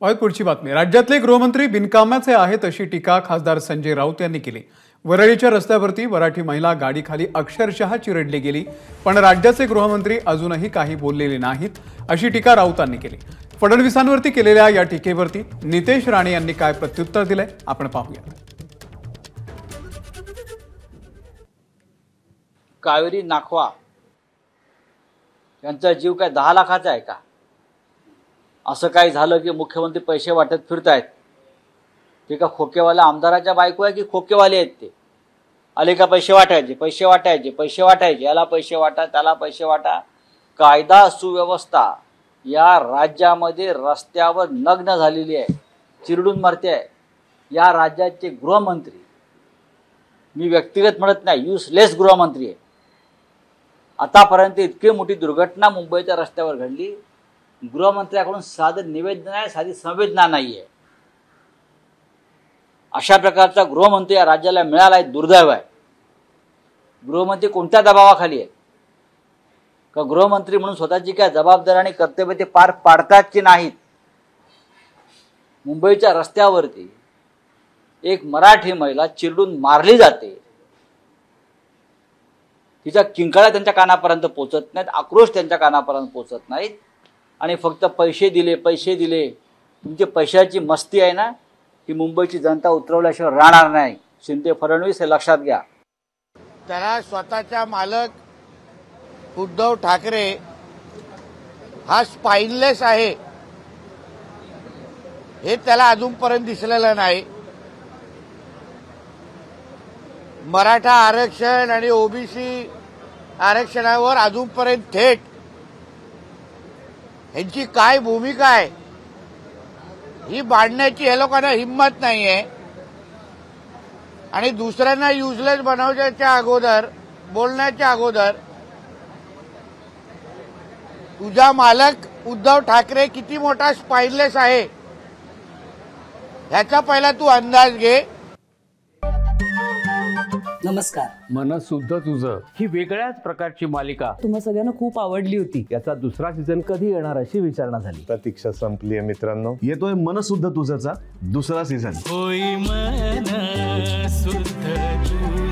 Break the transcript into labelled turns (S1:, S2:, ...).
S1: पुढची बातमी। राज्यातले गृहमंत्री बिनकामाचे आहेत अशी टीका खासदार संजय राऊत यांनी केली। वरळीच्या रस्त्यावरती मराठी महिला गाडीखाली अक्षरशः चिरडली गेली, पण राज्याचे गृहमंत्री अजूनही काही बोललेले नाहीत अशी टीका राऊतांनी केली। फडणवीसांवरती केलेल्या या टीकेवरती नितेश राणे यांनी काय प्रत्युत्तर दिले आपण पाहूया।
S2: कावेरी नाखवा यांचा जीव काय 10 लाखाचा आहे का? असं काय झालं की मुख्यमंत्री पैसे वाटत फिरतायत? ते का खोकेवाला आमदाराच्या बायको आहे की खोकेवाले आहेत? ते आले का पैसे वाटायचे, पैसे वाटायचे, पैसे वाटायचे, याला पैसे वाटा, त्याला पैसे वाटा। कायदा सुव्यवस्था या राज्यामध्ये रस्त्यावर नग्न झालेली आहे, चिरडून मरते आहे। या राज्याचे गृहमंत्री, मी व्यक्तिगत म्हणत नाही, युजलेस गृहमंत्री आहे। आतापर्यंत इतकी मोठी दुर्घटना मुंबईच्या रस्त्यावर घडली, गृहमंत्र्याकडून साधं निवेदन आहे, साधी संवेदना नाही आहे। अशा प्रकारचा गृहमंत्री या राज्याला मिळाला आहे, दुर्दैव आहे। गृहमंत्री कोणत्या दबावाखाली आहे? का गृहमंत्री म्हणून स्वतःची काय जबाबदारी आणि कर्तव्य ते पार पाडतात की नाहीत? मुंबईच्या रस्त्यावरती एक मराठी महिला चिरडून मारली जाते, तिच्या किंकाळ्या त्यांच्या कानापर्यंत पोहोचत नाहीत, आक्रोश त्यांच्या कानापर्यंत पोहोचत नाहीत, आणि फक्त पैसे दिले, पैसे दिले। तुमची पैशाची मस्ती आहे ना, ही मुंबईची जनता उतरवल्याशिवाय राहणार नाही। शिंदे फडणवीस हे लक्षात घ्या।
S3: त्याला स्वतःचा मालक उद्धव ठाकरे हा स्पाइनलेस आहे हे त्याला अजूनपर्यंत दिसलेलं नाही। मराठा आरक्षण आणि ओबीसी आरक्षणावर अजूनपर्यंत थेट यांची काय भूमिका आहे ही मांडण्याची या लोकांना हिंमत नाहीये। आणि दुसऱ्यांना युजलेस बनवण्याच्या अगोदर, बोलण्याच्या अगोदर, तुझा मालक उद्धव ठाकरे किती मोठा स्पाइनलेस आहे ह्याचा पहिला तू अंदाज घे।
S4: नमस्कार।
S5: मनसुद्धा तुझं ही वेगळ्याच प्रकारची मालिका
S4: तुम्हा सगळ्यांना खूप आवडली होती।
S5: याचा दुसरा सीझन कधी येणार अशी विचारणा झाली।
S6: प्रतीक्षा संपलीये मित्रांनो, येतोय मनसुद्धा तुझाचा दुसरा सीझन।
S7: होई मनसुद्धा तुझं।